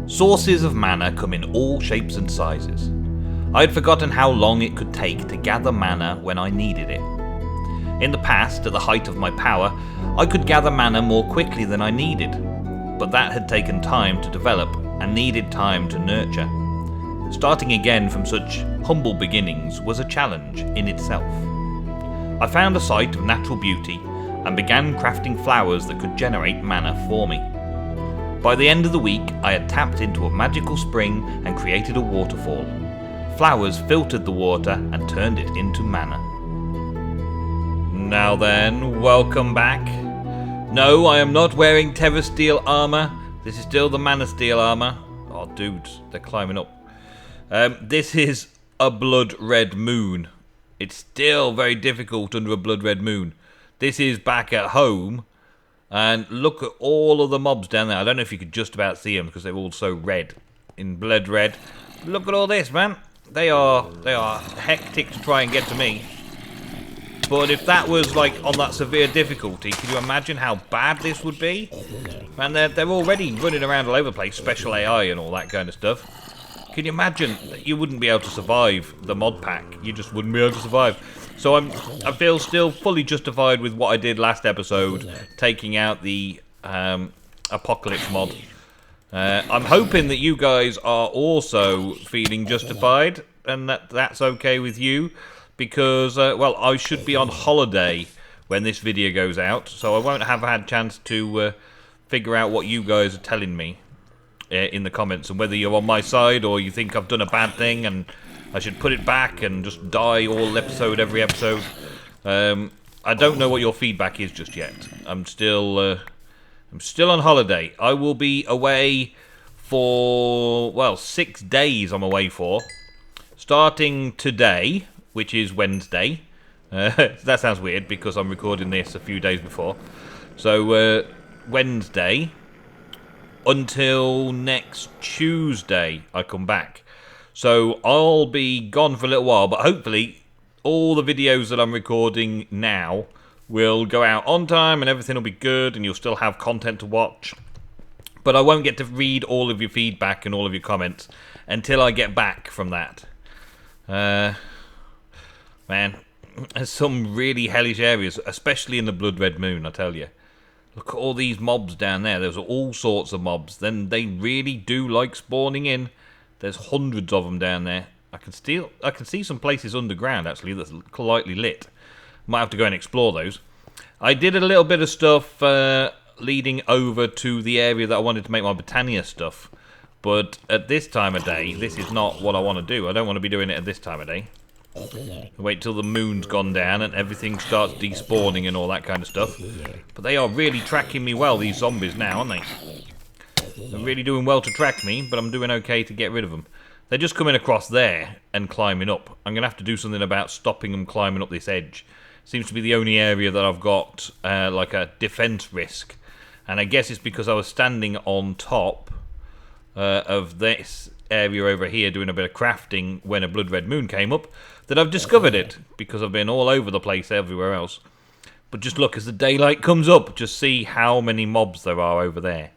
Sources of mana come in all shapes and sizes. I had forgotten how long it could take to gather mana when I needed it. In the past, at the height of my power, I could gather mana more quickly than I needed, but that had taken time to develop and needed time to nurture. Starting again from such humble beginnings was a challenge in itself. I found a site of natural beauty and began crafting flowers that could generate mana for me. By the end of the week, I had tapped into a magical spring and created a waterfall. Flowers filtered the water and turned it into mana. Now then, welcome back. No, I am not wearing Terra Steel armor. This is still the Mana Steel armor. Oh, dudes, they're climbing up. This is a blood red moon. It's still very difficult under a blood red moon. This is back at home. And look at all of the mobs down there. I don't know if you could just about see them because they're all so red. In blood red. Look at all this, man. They are hectic to try and get to me. But if that was like on that severe difficulty, can you imagine how bad this would be? Man, they're already running around all over the place, special AI and all that kind of stuff. Can you imagine that you wouldn't be able to survive the mod pack? You just wouldn't be able to survive. So I feel still fully justified with what I did last episode, taking out the Apocalypse mod. I'm hoping that you guys are also feeling justified, and that's okay with you, because, well, I should be on holiday when this video goes out, so I won't have had a chance to figure out what you guys are telling me in the comments, and whether you're on my side or you think I've done a bad thing and I should put it back and just die all episode, every episode. I don't know what your feedback is just yet. I'm still on holiday. I will be away for, well, 6 days I'm away for. Starting today, which is Wednesday. That sounds weird because I'm recording this a few days before. So, Wednesday until next Tuesday I come back. So I'll be gone for a little while, but hopefully all the videos that I'm recording now will go out on time and everything will be good and you'll still have content to watch. But I won't get to read all of your feedback and all of your comments until I get back from that. Man, there's some really hellish areas, especially in the Blood Red Moon, I tell you. Look at all these mobs down there. There's all sorts of mobs. Then they really do like spawning in. There's hundreds of them down there. I can see some places underground actually that's lightly lit. Might have to go and explore those. I did a little bit of stuff leading over to the area that I wanted to make my Britannia stuff. But at this time of day, this is not what I want to do. I don't want to be doing it at this time of day. Wait till the moon's gone down and everything starts despawning and all that kind of stuff. But they are really tracking me well, these zombies now, aren't they? They're really doing well to track me, but I'm doing okay to get rid of them. They're just coming across there and climbing up. I'm going to have to do something about stopping them climbing up this edge. Seems to be the only area that I've got like a defense risk. And I guess it's because I was standing on top of this area over here doing a bit of crafting when a Blood Red Moon came up that I've discovered it, because I've been all over the place everywhere else. But just look, as the daylight comes up, just see how many mobs there are over there.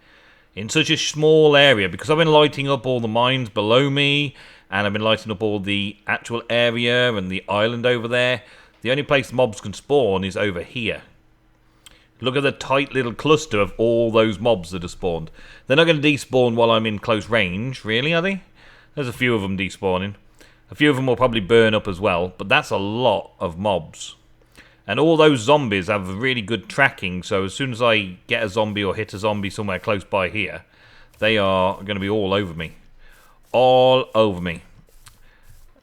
In such a small area, because I've been lighting up all the mines below me, and I've been lighting up all the actual area and the island over there. The only place mobs can spawn is over here. Look at the tight little cluster of all those mobs that are spawned. They're not going to despawn while I'm in close range, really, are they? There's a few of them despawning. A few of them will probably burn up as well, but that's a lot of mobs. And all those zombies have really good tracking, so as soon as I get a zombie or hit a zombie somewhere close by here, they are going to be all over me. All over me.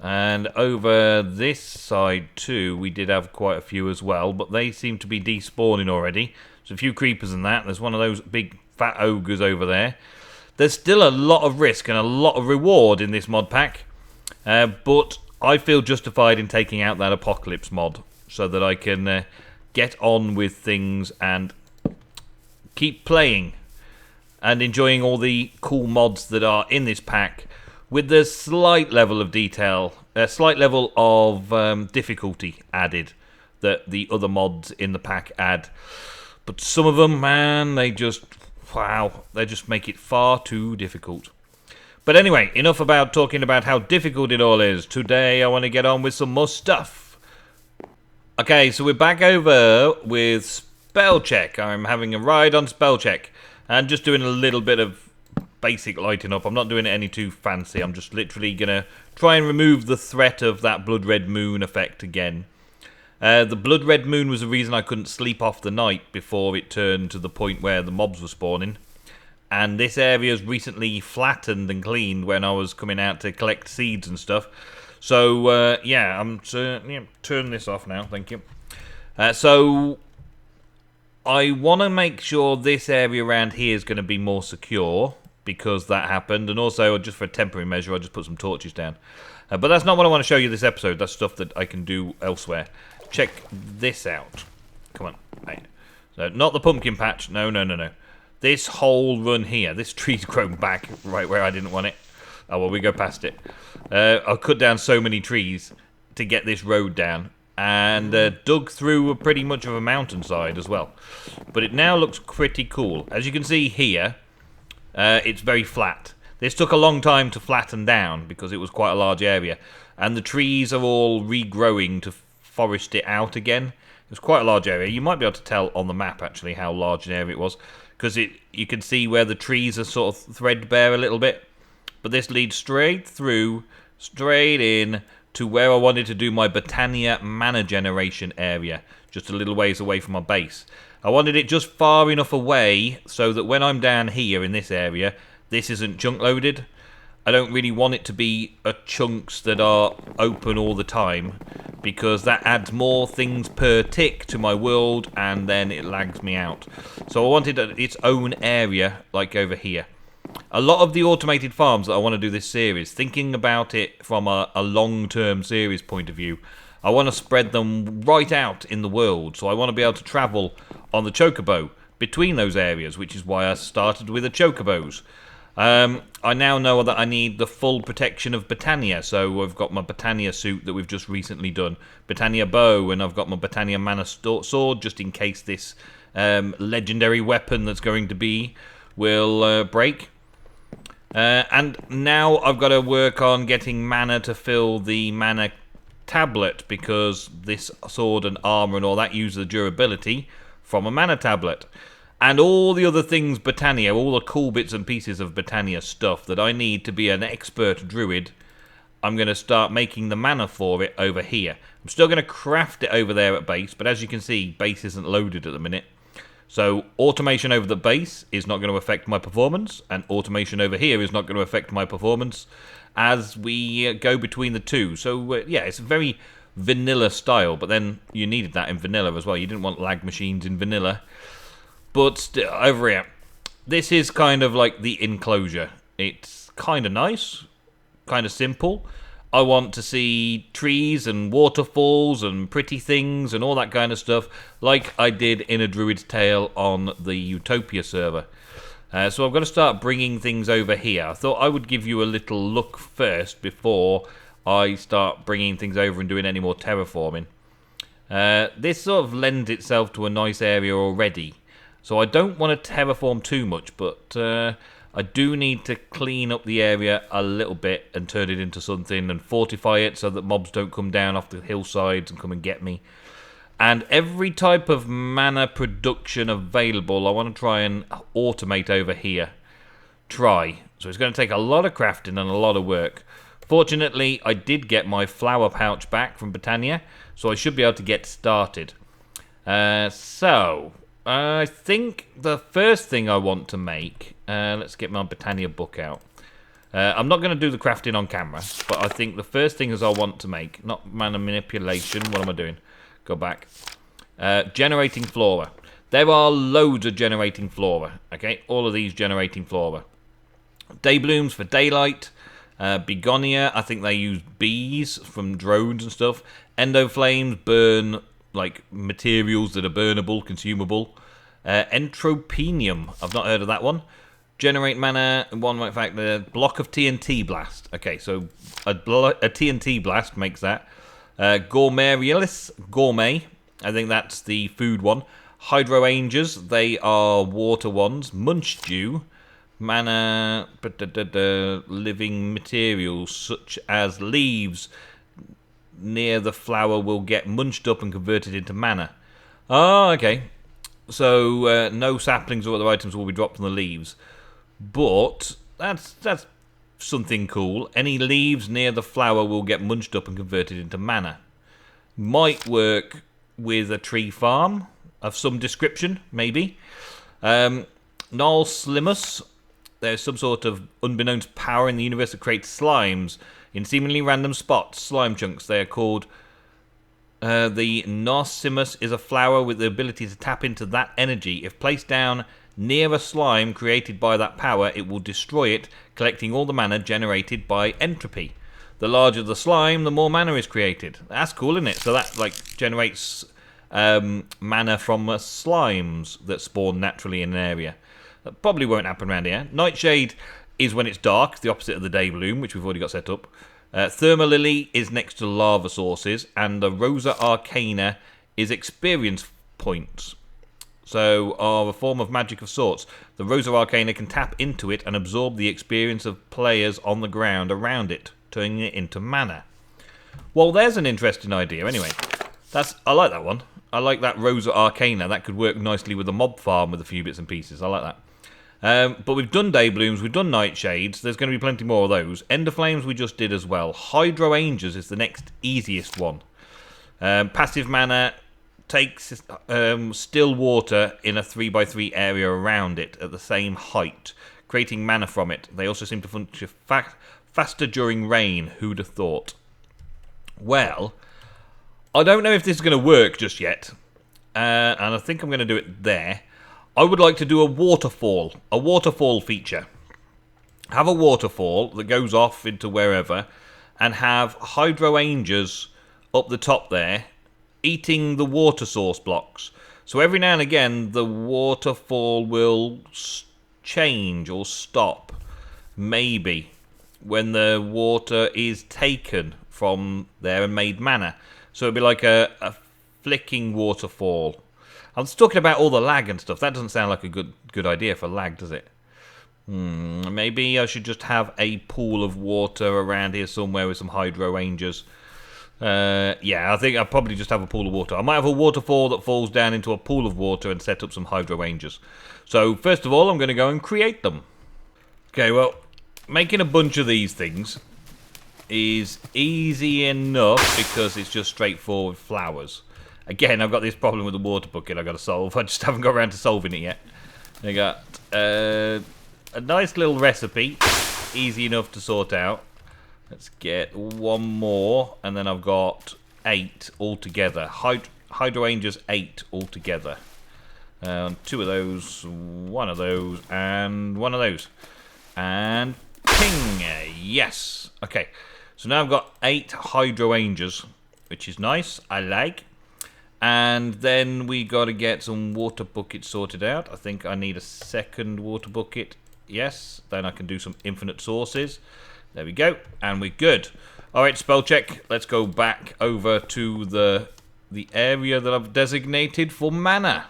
And over this side too, we did have quite a few as well, but they seem to be despawning already. There's a few creepers in that. There's one of those big fat ogres over there. There's still a lot of risk and a lot of reward in this mod pack, but I feel justified in taking out that Apocalypse mod so that I can get on with things and keep playing and enjoying all the cool mods that are in this pack, with the slight level of detail, a slight level of difficulty added that the other mods in the pack add. But some of them, man, they just, wow, they just make it far too difficult. But anyway, enough about talking about how difficult it all is. Today I want to get on with some more stuff. Okay, so we're back over with spell check. I'm having a ride on spell check and just doing a little bit of basic lighting up. I'm not doing it any too fancy. I'm just literally going to try and remove the threat of that blood red moon effect again. The blood red moon was the reason I couldn't sleep off the night before it turned to the point where the mobs were spawning. And this area's recently flattened and cleaned when I was coming out to collect seeds and stuff. So, yeah, I'm turn this off now, thank you. So, I want to make sure this area around here is going to be more secure, because that happened. And also, just for a temporary measure, I just put some torches down. But that's not what I want to show you this episode. That's stuff that I can do elsewhere. Check this out. Come on. Right. So, not the pumpkin patch. No. This whole run here. This tree's grown back right where I didn't want it. Oh, well, we go past it. I cut down so many trees to get this road down. And dug through pretty much of a mountainside as well. But it now looks pretty cool. As you can see here, it's very flat. This took a long time to flatten down because it was quite a large area. And the trees are all regrowing to forest it out again. It was quite a large area. You might be able to tell on the map actually how large an area it was, because you can see where the trees are sort of threadbare a little bit. But this leads straight through, straight in to where I wanted to do my Botania mana generation area, just a little ways away from my base. I wanted it just far enough away so that when I'm down here in this area, this isn't chunk loaded. I don't really want it to be chunks that are open all the time, because that adds more things per tick to my world and then it lags me out. So I wanted its own area, like over here. A lot of the automated farms that I want to do this series, thinking about it from a long-term series point of view, I want to spread them right out in the world. So I want to be able to travel on the chocobo between those areas, which is why I started with the chocobos. I now know that I need the full protection of Botania, so I've got my Botania suit that we've just recently done, Botania bow, and I've got my Botania mana sword, just in case this legendary weapon that's going to be will break. And now I've got to work on getting mana to fill the mana tablet, because this sword and armor and all that use the durability from a mana tablet. And all the other things Botania, all the cool bits and pieces of Botania stuff that I need to be an expert druid, I'm going to start making the mana for it over here. I'm still going to craft it over there at base, but as you can see, base isn't loaded at the minute. So automation over the base is not going to affect my performance, and automation over here is not going to affect my performance as we go between the two. So yeah, it's a very vanilla style, but then you needed that in vanilla as well. You didn't want lag machines in vanilla. But over here, this is kind of like the enclosure. It's kind of nice, kind of simple. I want to see trees and waterfalls and pretty things and all that kind of stuff, like I did in a Druid's Tale on the Utopia server. So I've got to start bringing things over here. I thought I would give you a little look first before I start bringing things over and doing any more terraforming. This sort of lends itself to a nice area already. So I don't want to terraform too much, but I do need to clean up the area a little bit and turn it into something and fortify it so that mobs don't come down off the hillsides and come and get me. And every type of mana production available, I want to try and automate over here. So it's going to take a lot of crafting and a lot of work. Fortunately, I did get my flower pouch back from Botania, so I should be able to get started. I think the first thing I want to make, let's get my Botania book out. I'm not going to do the crafting on camera, but I think the first thing is I want to make, not mana manipulation, what am I doing? Go back. Generating flora. There are loads of generating flora, okay? All of these generating flora. Day blooms for daylight. Begonia, I think they use bees from drones and stuff. Endo flames burn like materials that are burnable, consumable. Entropenium, I've not heard of that one. Generate mana, one fact, the block of TNT blast. Okay, so a TNT blast makes that. Gourmerialis, gourmet, I think that's the food one. Hydrangeas, they are water ones. Munch dew, Mana, living materials such as leaves near the flower will get munched up and converted into mana. Oh, okay. So no saplings or other items will be dropped from the leaves. But that's something cool. Any leaves near the flower will get munched up and converted into mana. Might work with a tree farm of some description, maybe. Null Slimus. There's some sort of unbeknownst power in the universe that creates slimes in seemingly random spots. Slime chunks. They are called... the Narcissus is a flower with the ability to tap into that energy. If placed down near a slime created by that power, it will destroy it, collecting all the mana generated by entropy. The larger the slime, the more mana is created. That's cool, isn't it? So that generates mana from slimes that spawn naturally in an area. That probably won't happen around here. Nightshade is when it's dark, the opposite of the day bloom, which we've already got set up. Thermalily is next to lava sources, and the Rosa Arcana is experience points. So, are a form of magic of sorts. The Rosa Arcana can tap into it and absorb the experience of players on the ground around it, turning it into mana. Well, there's an interesting idea. Anyway, I like that one. I like that Rosa Arcana. That could work nicely with a mob farm with a few bits and pieces. I like that. But we've done Day Blooms, we've done Nightshades, there's going to be plenty more of those. Ender Flames we just did as well. Hydrangeas is the next easiest one. Passive mana takes still water in a 3x3 area around it at the same height, creating mana from it. They also seem to function faster during rain, who'd have thought? Well, I don't know if this is going to work just yet, and I think I'm going to do it there. I would like to do a waterfall feature. Have a waterfall that goes off into wherever, and have hydrangeas up the top there, eating the water source blocks. So every now and again, the waterfall will change or stop, maybe, when the water is taken from there and made mana. So it'd be like a flicking waterfall. I was talking about all the lag and stuff. That doesn't sound like a good idea for lag, does it? Maybe I should just have a pool of water around here somewhere with some hydrangeas. Yeah, I think I'll probably just have a pool of water. I might have a waterfall that falls down into a pool of water and set up some hydrangeas. So, first of all, I'm going to go and create them. Okay, well, making a bunch of these things is easy enough because it's just straightforward flowers. Again, I've got this problem with the water bucket I've got to solve. I just haven't got around to solving it yet. I got a nice little recipe. Easy enough to sort out. Let's get one more. And then I've got 8 altogether. Hydrangeas 8 altogether. 2 of those, 1 of those, and 1 of those. And ping! Yes! Okay. So now I've got 8 hydrangeas, which is nice. I like. And then we got to get some water buckets sorted out. I think I need a second water bucket. Yes. Then I can do some infinite sources. There we go. And we're good. Alright, spell check. Let's go back over to the area that I've designated for mana.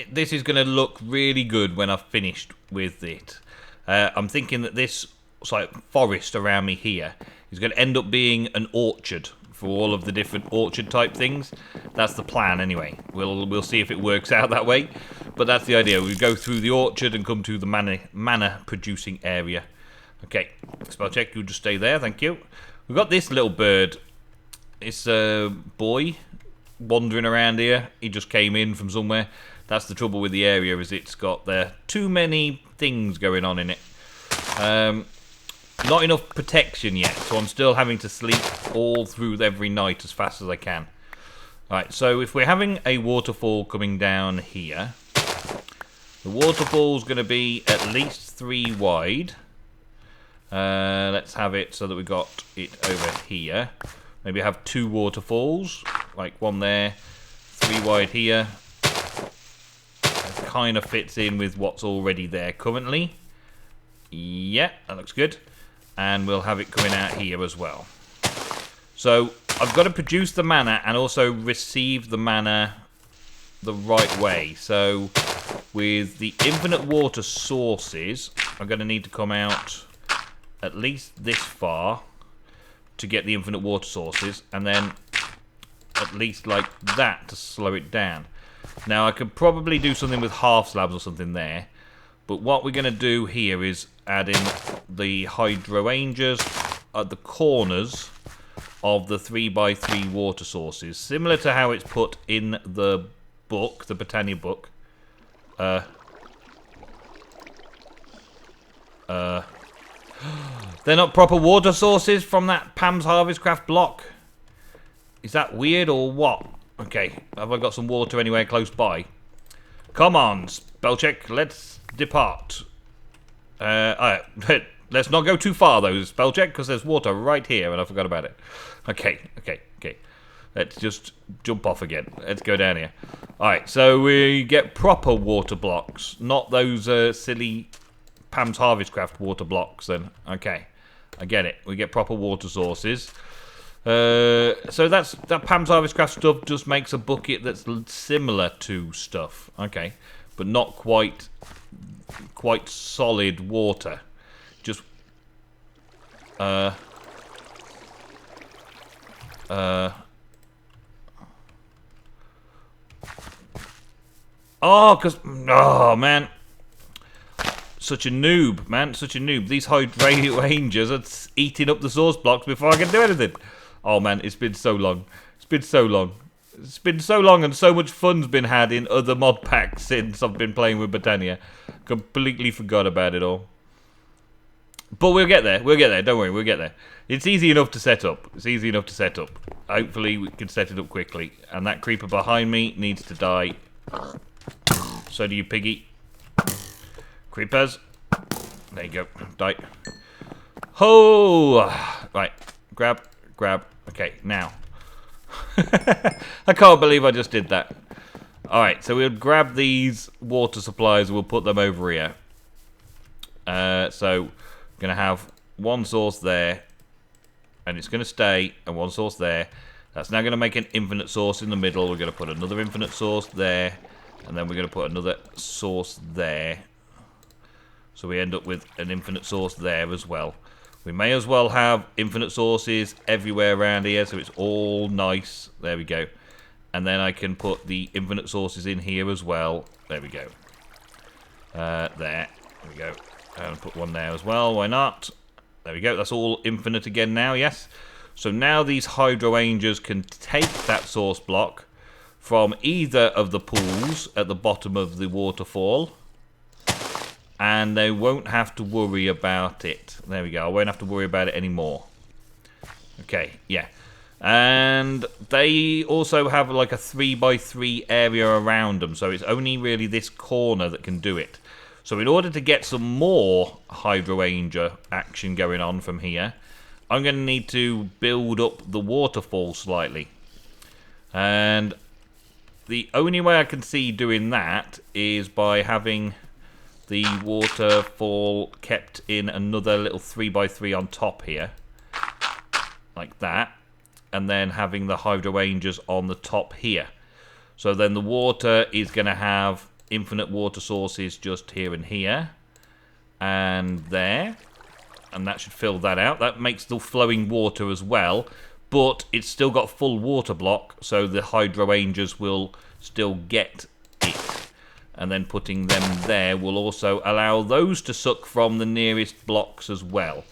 This is going to look really good when I've finished with it. I'm thinking that this forest around me here is going to end up being an orchard for all of the different orchard type things. That's the plan anyway. We'll see if it works out that way. But that's the idea. We go through the orchard and come to the mana producing area. Okay, spell check, you'll just stay there, thank you. We've got this little bird. It's a boy wandering around here. He just came in from somewhere. That's the trouble with the area, is it's got too many things going on in it. Not enough protection yet, so I'm still having to sleep all through every night as fast as I can. Right, so if we're having a waterfall coming down here, the waterfall's going to be at least 3 wide. Let's have it so that we got it over here. Maybe have 2 waterfalls, like one there, 3 wide here. That kind of fits in with what's already there currently. Yeah, that looks good. And we'll have it coming out here as well. So I've got to produce the mana and also receive the mana the right way. So with the infinite water sources, I'm going to need to come out at least this far to get the infinite water sources, and then at least like that to slow it down. Now, I could probably do something with half slabs or something there, but what we're going to do here is add in the hydrangeas at the corners of the 3x3 water sources, similar to how it's put in the book, the Britannia book. They're not proper water sources from that Pam's Harvestcraft block. Is that weird or what? Okay, have I got some water anywhere close by? Come on, spell check, let's depart. Alright, let's not go too far though, spell check, because there's water right here and I forgot about it. Okay. Let's just jump off again. Let's go down here. Alright, so we get proper water blocks, not those silly Pam's Harvestcraft water blocks then. Okay, I get it. We get proper water sources. So that Pam's Harvestcraft stuff just makes a bucket that's similar to stuff. Okay, but not quite solid water. Just oh man, such a noob, man, such a noob. These hydrangeas are eating up the source blocks before I can do anything. Oh man, it's been so long. It's been so long. It's been so long, and so much fun's been had in other mod packs since I've been playing with Britannia. Completely forgot about it all. But we'll get there. We'll get there. Don't worry, we'll get there. It's easy enough to set up. It's easy enough to set up. Hopefully we can set it up quickly. And that creeper behind me needs to die. So do you, piggy. Creepers. There you go. Die. Oh! Right. Grab. Okay, now. I can't believe I just did that. Alright, so we'll grab these water supplies. We'll put them over here. So, going to have one source there. And it's going to stay. And one source there. That's now going to make an infinite source in the middle. We're going to put another infinite source there. And then we're going to put another source there. So we end up with an infinite source there as well. We may as well have infinite sources everywhere around here, so it's all nice. There we go. And then I can put the infinite sources in here as well. There we go. There we go. And put one there as well. Why not? There we go. That's all infinite again now, yes? So now these hydrangeas can take that source block from either of the pools at the bottom of the waterfall, and they won't have to worry about it. There we go. I won't have to worry about it anymore. Okay, yeah. And they also have like a 3x3 area around them, so it's only really this corner that can do it. So in order to get some more hydrangea action going on from here, I'm going to need to build up the waterfall slightly. And the only way I can see doing that is by having the waterfall kept in another little 3x3 on top here, like that, and then having the hydrangeas on the top here. So then the water is going to have infinite water sources just here and here, and there, and that should fill that out. That makes the flowing water as well, but it's still got full water block, so the hydrangeas will still get it. And then putting them there will also allow those to suck from the nearest blocks as well.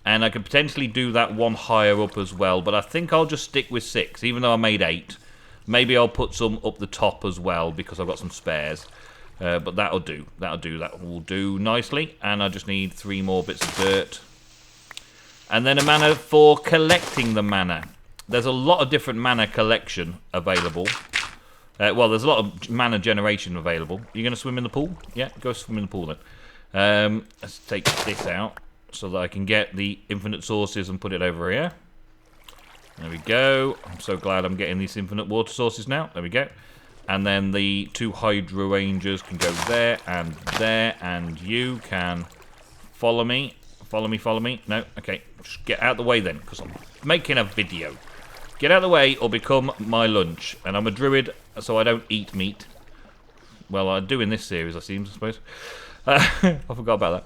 And I could potentially do that one higher up as well, but I think I'll just stick with 6, even though I made 8. Maybe I'll put some up the top as well, because I've got some spares. But that'll do. That will do nicely. And I just need 3 more bits of dirt. And then a mana for collecting the mana. There's a lot of different mana collection available. Well, there's a lot of mana generation available. You're going to swim in the pool? Yeah, go swim in the pool then. Let's take this out so that I can get the infinite sources and put it over here. There we go. I'm so glad I'm getting these infinite water sources now. There we go. And then the 2 hydrangeas can go there, and you can follow me. Follow me. No? Okay. Just get out of the way then, because I'm making a video. Get out of the way or become my lunch. And I'm a druid, so I don't eat meat. Well, I do in this series, I suppose. I forgot about that.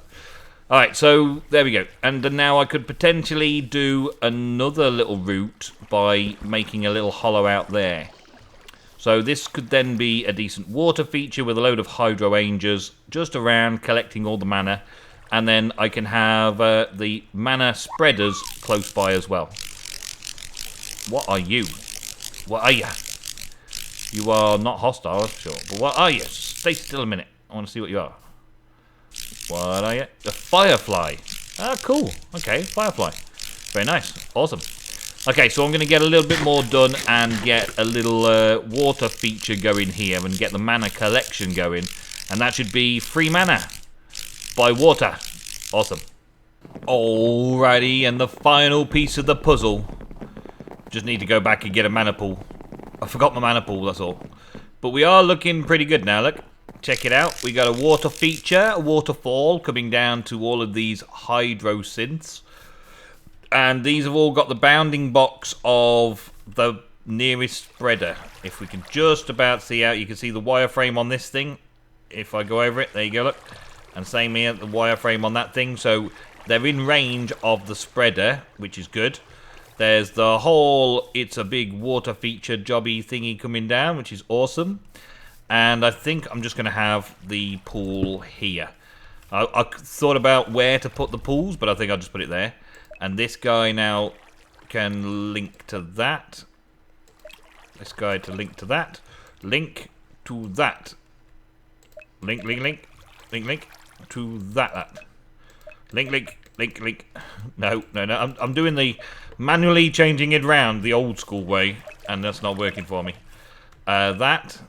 Alright, so there we go. And now I could potentially do another little route by making a little hollow out there. So this could then be a decent water feature with a load of hydrangeas just around collecting all the mana. And then I can have the mana spreaders close by as well. What are you? What are you? You are not hostile, that's sure. But what are you? Stay still a minute. I want to see what you are. What are you? A Firefly. Ah, cool. Okay, Firefly. Very nice. Awesome. Okay, so I'm going to get a little bit more done and get a little water feature going here and get the mana collection going. And that should be free mana by water. Awesome. Alrighty, and the final piece of the puzzle. Just need to go back and get a mana pool. I forgot my mana pool, that's all. But we are looking pretty good now, look. Check it out. We got a water feature, a waterfall coming down to all of these hydrosynths. And these have all got the bounding box of the nearest spreader. If we can just about see out, you can see the wireframe on this thing. If I go over it, there you go, look. And same here, the wireframe on that thing. So they're in range of the spreader, which is good. There's the whole, it's a big water feature jobby thingy coming down, which is awesome. And I think I'm just going to have the pool here. I thought about where to put the pools, but I think I'll just put it there. And this guy now can link to that. This guy to link to that. Link to that. Link, link, link. Link, link to that. Link, link, link, link. No. I'm doing the manually changing it round the old school way, and that's not working for me. That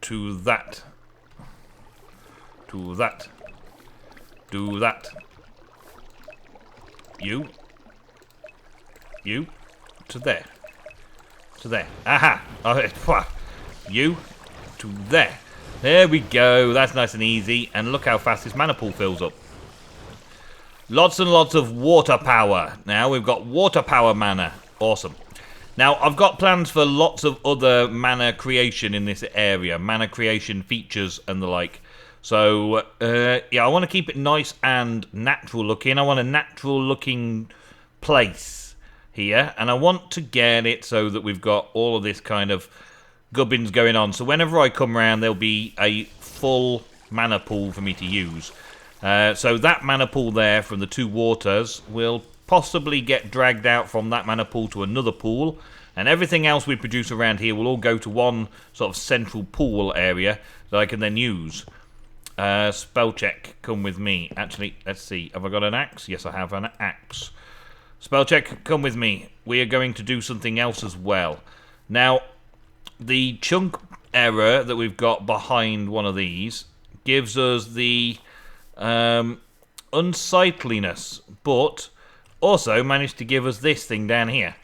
to that. To that. Do that. You to there. To there. Aha! You to there. There we go. That's nice and easy. And look how fast this mana pool fills up. Lots and lots of water power. Now we've got water power mana. Awesome. Now I've got plans for lots of other mana creation in this area. Mana creation features and the like. So, yeah, I want to keep it nice and natural looking. I want a natural looking place here. And I want to get it so that we've got all of this kind of gubbins going on. So whenever I come around, there'll be a full mana pool for me to use. So that mana pool there from the two waters will possibly get dragged out from that mana pool to another pool. And everything else we produce around here will all go to one sort of central pool area that I can then use. Spell check, come with me. Actually, let's see. Have I got an axe? Yes, I have an axe. Spell check, come with me. We are going to do something else as well. Now, the chunk error that we've got behind one of these gives us the unsightliness, but also managed to give us this thing down here.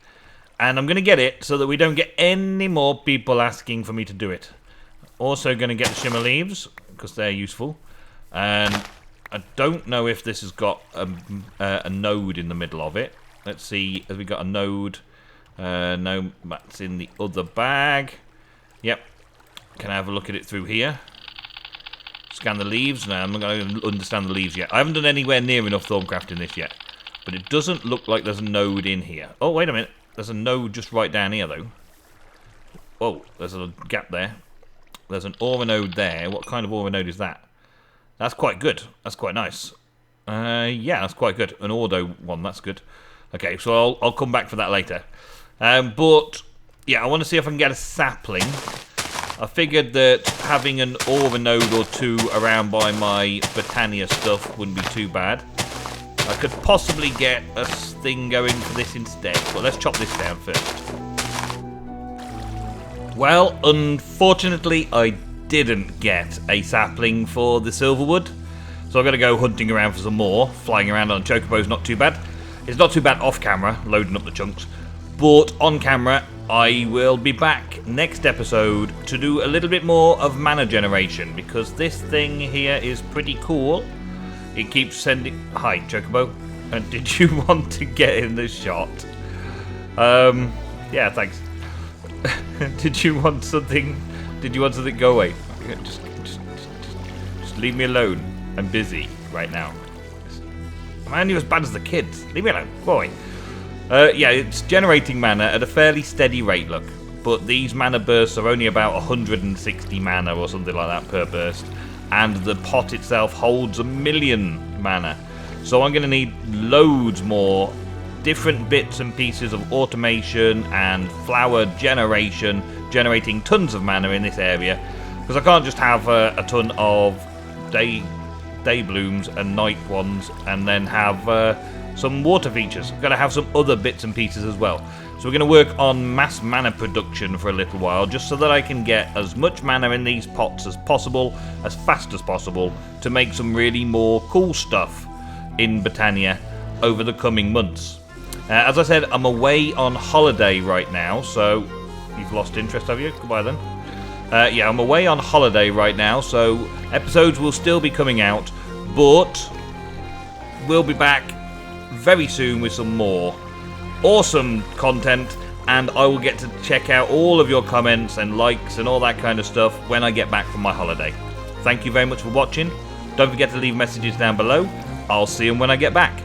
And I'm going to get it so that we don't get any more people asking for me to do it. Also going to get the shimmer leaves, because they're useful. And I don't know if this has got a node in the middle of it. Let's see, have we got a node? No, that's in the other bag. Yep. Can I have a look at it through here? Scan the leaves. No, I'm not going to understand the leaves yet. I haven't done anywhere near enough Thorncraft in this yet. But it doesn't look like there's a node in here. Oh, wait a minute. There's a node just right down here, though. Oh, there's a gap there. There's an aura node there. What kind of aura node is that? That's quite good. That's quite nice. Yeah, that's quite good. An Ordo one, that's good. Okay, so I'll come back for that later. But, yeah, I want to see if I can get a sapling. I figured that having an aura node or two around by my Botania stuff wouldn't be too bad. I could possibly get a thing going for this instead. But let's chop this down first. Well, unfortunately, I didn't get a sapling for the Silverwood. So I've got to go hunting around for some more. Flying around on Chocobo's not too bad. It's not too bad off camera, loading up the chunks. But on camera, I will be back next episode to do a little bit more of mana generation. Because this thing here is pretty cool. It keeps sending... Hi, Chocobo. Did you want to get in the shot? Yeah, thanks. Did you want something? Did you want something? Go away. Just leave me alone. I'm busy right now. I'm only as bad as the kids. Leave me alone, boy. Yeah, it's generating mana at a fairly steady rate, look. But these mana bursts are only about 160 mana or something like that per burst. And the pot itself holds 1,000,000 mana. So I'm going to need loads more different bits and pieces of automation and flower generation, generating tons of mana in this area. Because I can't just have a ton of day blooms and night ones and then have some water features. I've got to have some other bits and pieces as well. So we're going to work on mass mana production for a little while, just so that I can get as much mana in these pots as possible, as fast as possible, to make some really more cool stuff in Britannia over the coming months. As I said, I'm away on holiday right now, so you've lost interest, have you? Goodbye then. Yeah, I'm away on holiday right now, so episodes will still be coming out, but we'll be back very soon with some more awesome content, and I will get to check out all of your comments and likes and all that kind of stuff when I get back from my holiday. Thank you very much for watching. Don't forget to leave messages down below. I'll see you when I get back.